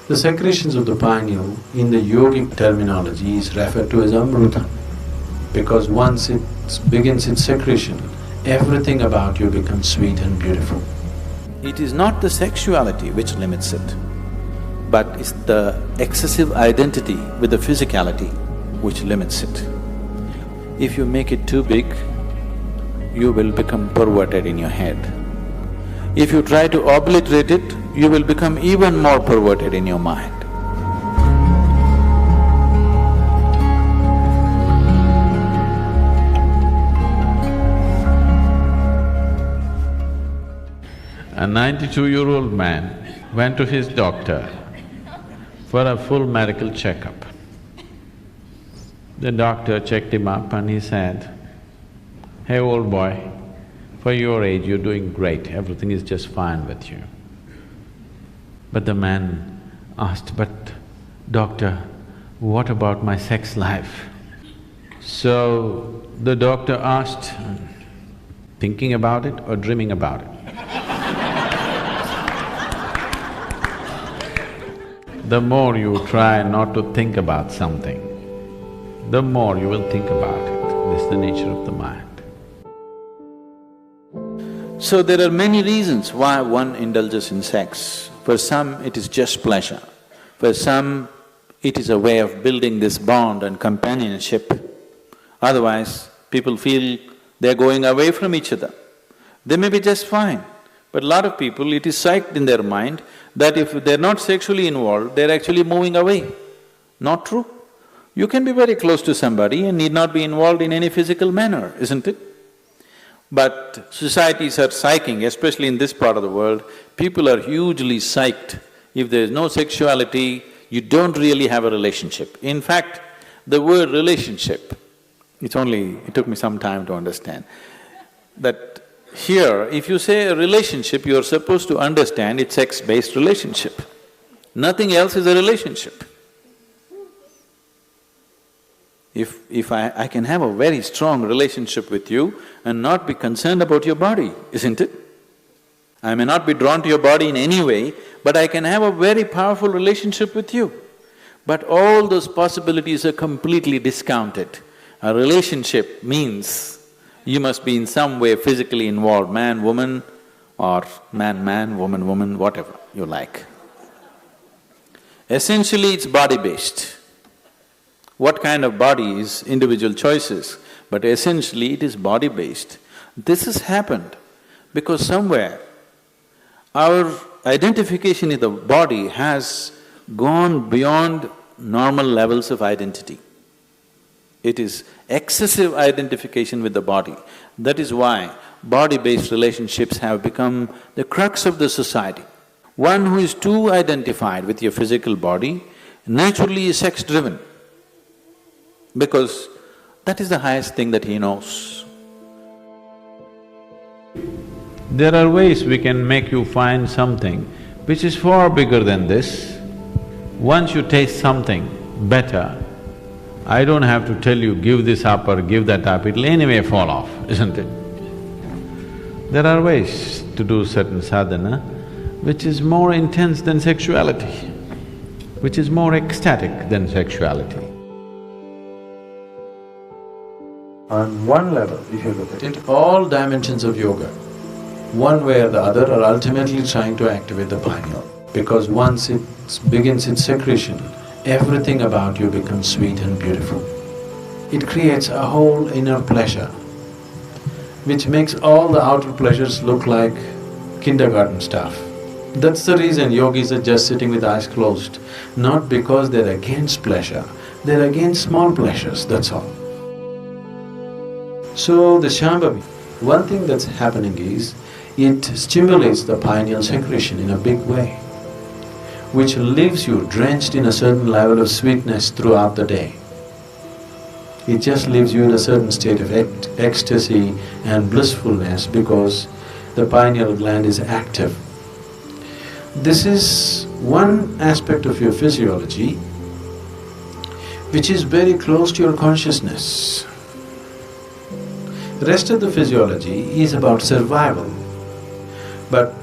The secretions of the pineal in the yogic terminology is referred to as amruta, because once it begins its secretion, everything about you becomes sweet and beautiful. It is not the sexuality which limits it, but it's the excessive identity with the physicality which limits it. If you make it too big, you will become perverted in your head. If you try to obliterate it, you will become even more perverted in your mind. A 92-year-old man went to his doctor for a full medical checkup. The doctor checked him up and he said, "Hey, old boy, for your age you're doing great, everything is just fine with you." But the man asked, "But doctor, what about my sex life?" So the doctor asked, "Thinking about it or dreaming about it?" The more you try not to think about something, the more you will think about it. This is the nature of the mind. So there are many reasons why one indulges in sex. For some, it is just pleasure. For some, it is a way of building this bond and companionship. Otherwise, people feel they're going away from each other. They may be just fine, but a lot of people, it is psyched in their mind that if they're not sexually involved, they're actually moving away. Not true. You can be very close to somebody and need not be involved in any physical manner, isn't it? But societies are psyching, especially in this part of the world, people are hugely psyched. If there's no sexuality, you don't really have a relationship. In fact, the word relationship, it took me some time to understand that here, if you say a relationship, you're supposed to understand it's sex-based relationship. Nothing else is a relationship. If I can have a very strong relationship with you and not be concerned about your body, isn't it? I may not be drawn to your body in any way, but I can have a very powerful relationship with you. But all those possibilities are completely discounted. A relationship means you must be in some way physically involved, man, woman, or man, woman, woman, whatever you like. Essentially, it's body-based. What kind of body is individual choices, but essentially it is body-based. This has happened because somewhere our identification in the body has gone beyond normal levels of identity. It is excessive identification with the body. That is why body-based relationships have become the crux of the society. One who is too identified with your physical body naturally is sex-driven, because that is the highest thing that he knows. There are ways we can make you find something which is far bigger than this. Once you taste something better, I don't have to tell you, give this up or give that up, it'll anyway fall off, isn't it? There are ways to do certain sadhana which is more intense than sexuality, which is more ecstatic than sexuality. On one level, if you look at it, all dimensions of yoga, one way or the other, are ultimately trying to activate the pineal. Because once it begins its secretion, everything about you becomes sweet and beautiful. It creates a whole inner pleasure, which makes all the outer pleasures look like kindergarten stuff. That's the reason yogis are just sitting with eyes closed, not because they're against pleasure, they're against small pleasures, that's all. So the Shambhavi, one thing that's happening is, it stimulates the pineal secretion in a big way, which leaves you drenched in a certain level of sweetness throughout the day. It just leaves you in a certain state of ecstasy and blissfulness because the pineal gland is active. This is one aspect of your physiology which is very close to your consciousness. The rest of the physiology is about survival, but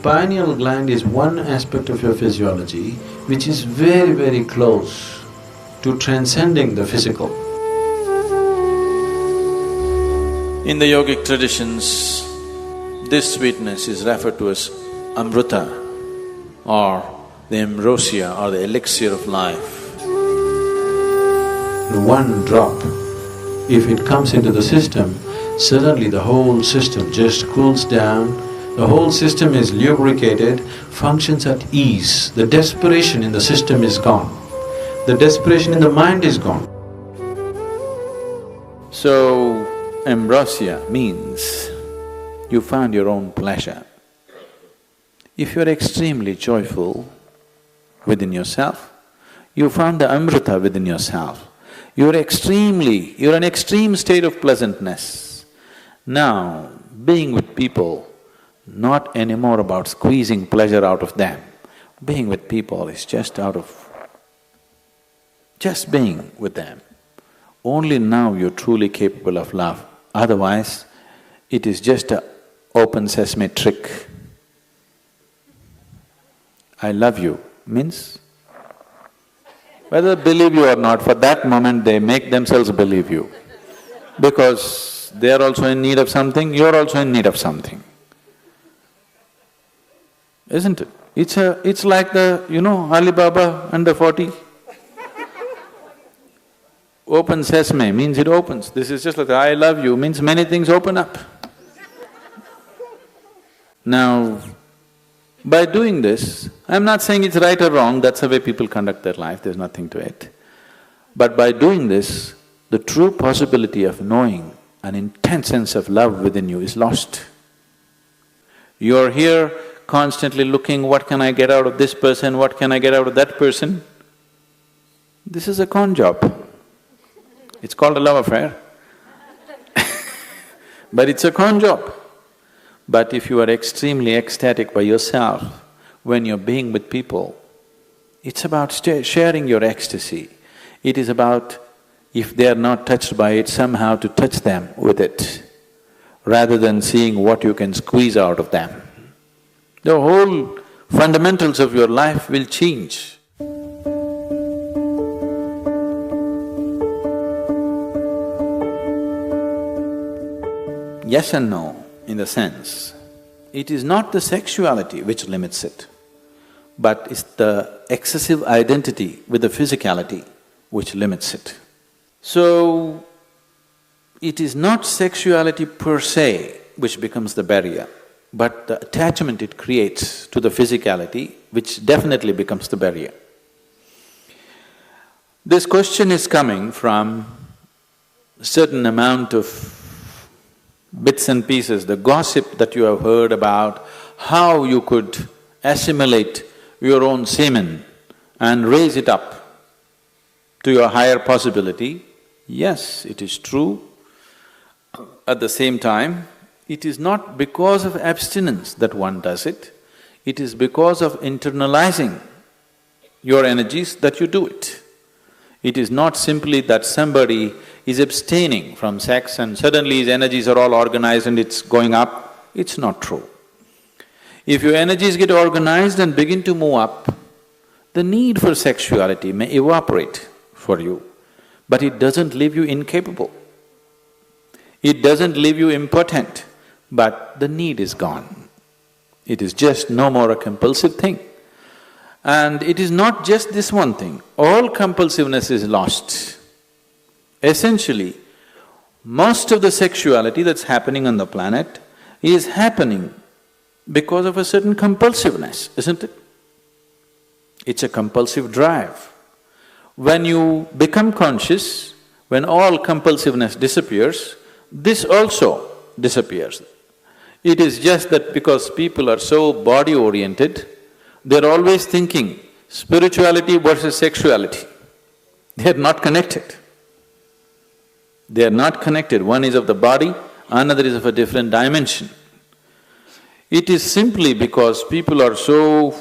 pineal gland is one aspect of your physiology which is very, very close to transcending the physical. In the yogic traditions, this sweetness is referred to as amrita or the ambrosia or the elixir of life. One drop, if it comes into the system, suddenly the whole system just cools down, the whole system is lubricated, functions at ease, the desperation in the system is gone, the desperation in the mind is gone. So, ambrosia means you found your own pleasure. If you're extremely joyful within yourself, you found the amrita within yourself. You're an extreme state of pleasantness. Now, being with people, not anymore about squeezing pleasure out of them. Being with people is just being with them. Only now you're truly capable of love. Otherwise, it is just a open sesame trick. I love you means, whether they believe you or not, for that moment they make themselves believe you. Because they are also in need of something, you're also in need of something. Isn't it? It's like Alibaba and the 40. Open sesame means it opens. This is just like the I love you means many things open up. Now, by doing this, I'm not saying it's right or wrong, that's the way people conduct their life, there's nothing to it. But by doing this, the true possibility of knowing an intense sense of love within you is lost. You're here constantly looking, what can I get out of this person, what can I get out of that person? This is a con job. It's called a love affair. But it's a con job. But if you are extremely ecstatic by yourself, when you're being with people, it's about sharing your ecstasy. It is about, if they are not touched by it, somehow to touch them with it, rather than seeing what you can squeeze out of them. The whole fundamentals of your life will change. Yes and no. In the sense, it is not the sexuality which limits it, but it's the excessive identity with the physicality which limits it. So, it is not sexuality per se which becomes the barrier, but the attachment it creates to the physicality which definitely becomes the barrier. This question is coming from a certain amount of bits and pieces, the gossip that you have heard about how you could assimilate your own semen and raise it up to your higher possibility. Yes, it is true. At the same time, it is not because of abstinence that one does it, it is because of internalizing your energies that you do it. It is not simply that somebody is abstaining from sex and suddenly his energies are all organized and it's going up. It's not true. If your energies get organized and begin to move up, the need for sexuality may evaporate for you, but it doesn't leave you incapable. It doesn't leave you impotent, but the need is gone. It is just no more a compulsive thing. And it is not just this one thing, all compulsiveness is lost. Essentially, most of the sexuality that's happening on the planet is happening because of a certain compulsiveness, isn't it? It's a compulsive drive. When you become conscious, when all compulsiveness disappears, this also disappears. It is just that because people are so body-oriented, they're always thinking spirituality versus sexuality. They're not connected. They are not connected. One is of the body, another is of a different dimension. It is simply because people are so…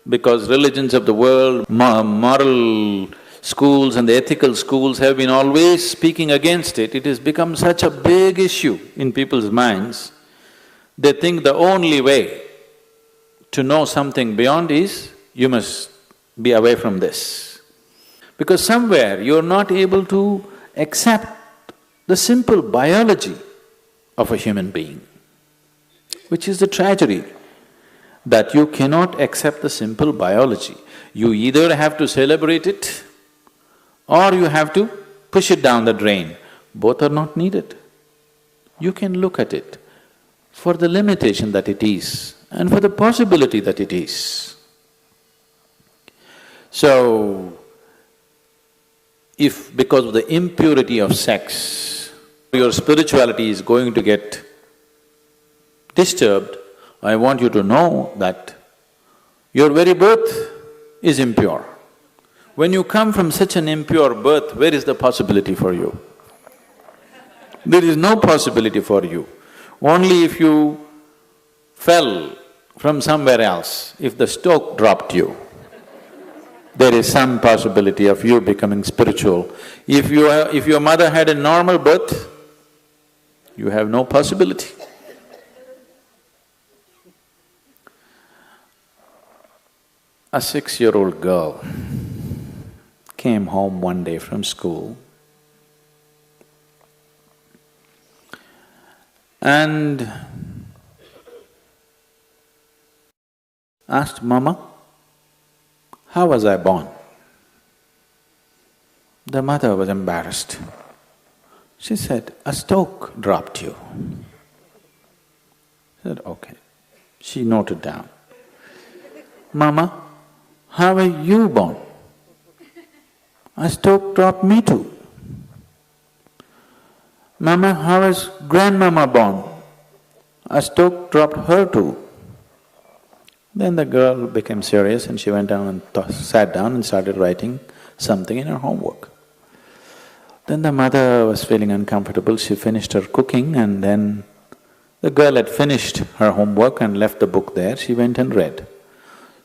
because religions of the world, moral schools and the ethical schools have been always speaking against it, it has become such a big issue in people's minds. They think the only way to know something beyond is, you must be away from this. Because somewhere you're not able to accept the simple biology of a human being, which is the tragedy, that you cannot accept the simple biology. You either have to celebrate it or you have to push it down the drain. Both are not needed. You can look at it for the limitation that it is and for the possibility that it is. So, if because of the impurity of sex, your spirituality is going to get disturbed, I want you to know that your very birth is impure. When you come from such an impure birth, where is the possibility for you? There is no possibility for you. Only if you fell from somewhere else, if the stoke dropped you, there is some possibility of you becoming spiritual. If your mother had a normal birth, you have no possibility. A 6-year-old girl came home one day from school and asked, "Mama, how was I born?" The mother was embarrassed. She said, "A stoke dropped you." She said, "Okay." She noted down, "Mama, how were you born?" "A stoke dropped me too." "Mama, how was grandmama born?" "A stoke dropped her too." Then the girl became serious and she went down and sat down and started writing something in her homework. Then the mother was feeling uncomfortable, she finished her cooking and then the girl had finished her homework and left the book there, she went and read.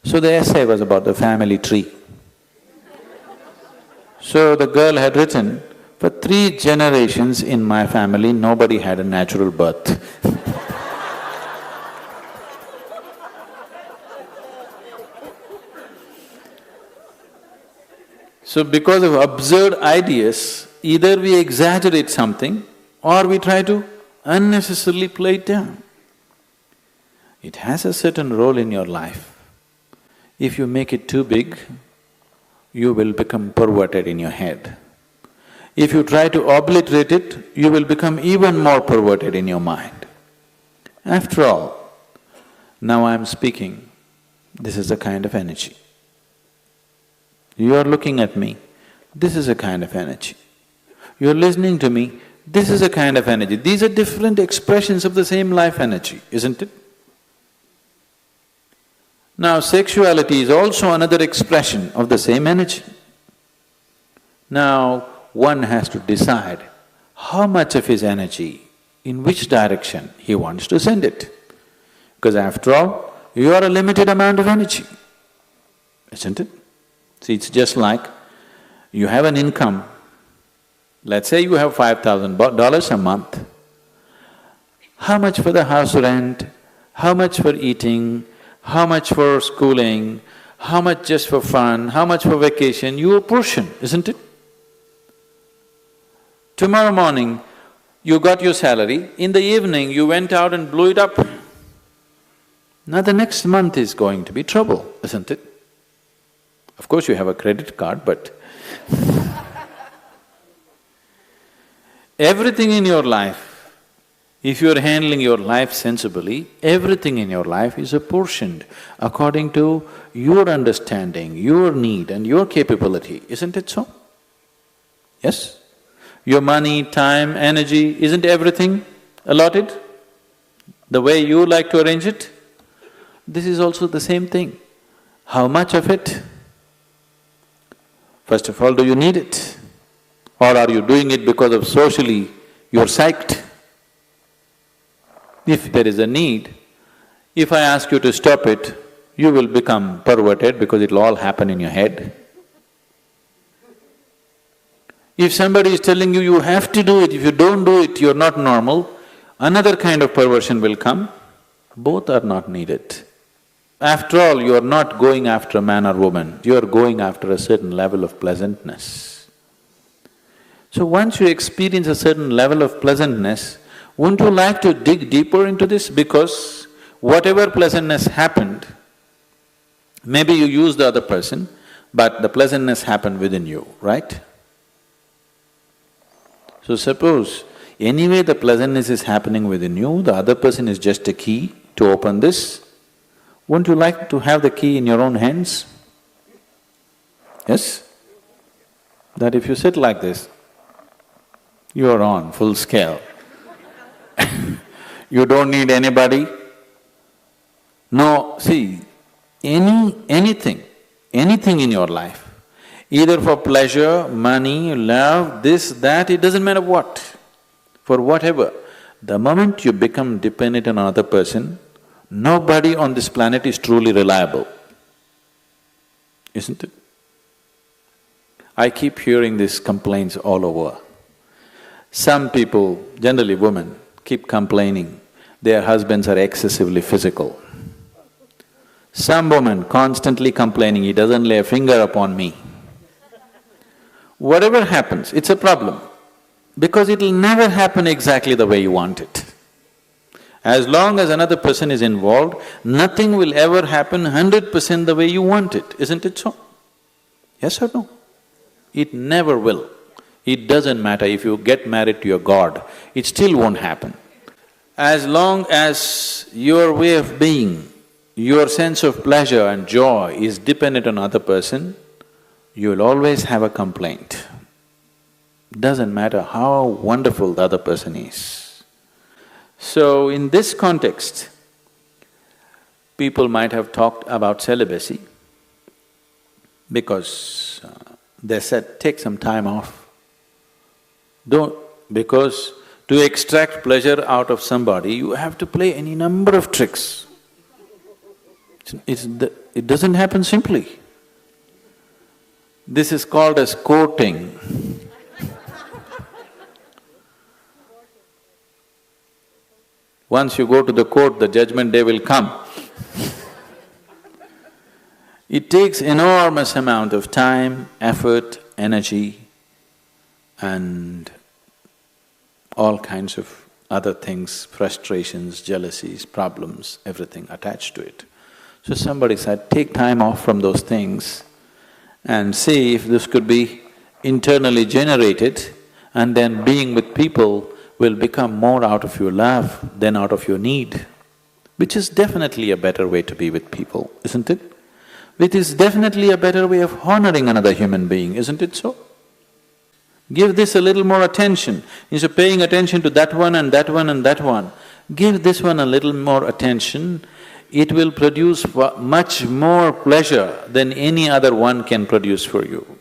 So the essay was about the family tree. So the girl had written, "For 3 generations in my family, nobody had a natural birth." So because of absurd ideas, either we exaggerate something or we try to unnecessarily play it down. It has a certain role in your life. If you make it too big, you will become perverted in your head. If you try to obliterate it, you will become even more perverted in your mind. After all, now I am speaking, this is a kind of energy. You are looking at me, this is a kind of energy. You are listening to me, this is a kind of energy. These are different expressions of the same life energy, isn't it? Now, sexuality is also another expression of the same energy. Now, one has to decide how much of his energy, in which direction he wants to send it. Because after all, you are a limited amount of energy, isn't it? See, it's just like you have an income, let's say you have $5,000 a month. How much for the house rent, how much for eating, how much for schooling, how much just for fun, how much for vacation, you apportion, isn't it? Tomorrow morning, you got your salary, in the evening you went out and blew it up. Now the next month is going to be trouble, isn't it? Of course you have a credit card, but everything in your life, if you're handling your life sensibly, everything in your life is apportioned according to your understanding, your need and your capability, isn't it so? Yes? Your money, time, energy, isn't everything allotted the way you like to arrange it? This is also the same thing. How much of it? First of all, do you need it? Or are you doing it because of socially you're psyched? If there is a need, if I ask you to stop it, you will become perverted because it'll all happen in your head. If somebody is telling you, you have to do it, if you don't do it, you're not normal, another kind of perversion will come. Both are not needed. After all, you are not going after a man or woman, you are going after a certain level of pleasantness. So once you experience a certain level of pleasantness, wouldn't you like to dig deeper into this? Because whatever pleasantness happened, maybe you used the other person, but the pleasantness happened within you, right? So suppose anyway the pleasantness is happening within you, the other person is just a key to open this, wouldn't you like to have the key in your own hands? Yes? That if you sit like this, you are on full scale. You don't need anybody. No, see, anything in your life, either for pleasure, money, love, this, that, it doesn't matter what, for whatever, the moment you become dependent on another person, nobody on this planet is truly reliable, isn't it? I keep hearing these complaints all over. Some people, generally women, keep complaining their husbands are excessively physical. Some woman constantly complaining, he doesn't lay a finger upon me. Whatever happens, it's a problem, because it'll never happen exactly the way you want it. As long as another person is involved, nothing will ever happen 100% the way you want it, isn't it so? Yes or no? It never will. It doesn't matter if you get married to your god, it still won't happen. As long as your way of being, your sense of pleasure and joy is dependent on another person, you will always have a complaint. Doesn't matter how wonderful the other person is. So in this context, people might have talked about celibacy because they said, take some time off. Because to extract pleasure out of somebody, you have to play any number of tricks. It doesn't happen simply. This is called as courting. Once you go to the court, the judgment day will come. It takes enormous amount of time, effort, energy, and all kinds of other things, frustrations, jealousies, problems, everything attached to it. So somebody said, take time off from those things and see if this could be internally generated, and then being with people will become more out of your love than out of your need, which is definitely a better way to be with people, isn't it? It is definitely a better way of honoring another human being, isn't it so? Give this a little more attention. Instead of paying attention to that one and that one and that one, give this one a little more attention. It will produce much more pleasure than any other one can produce for you.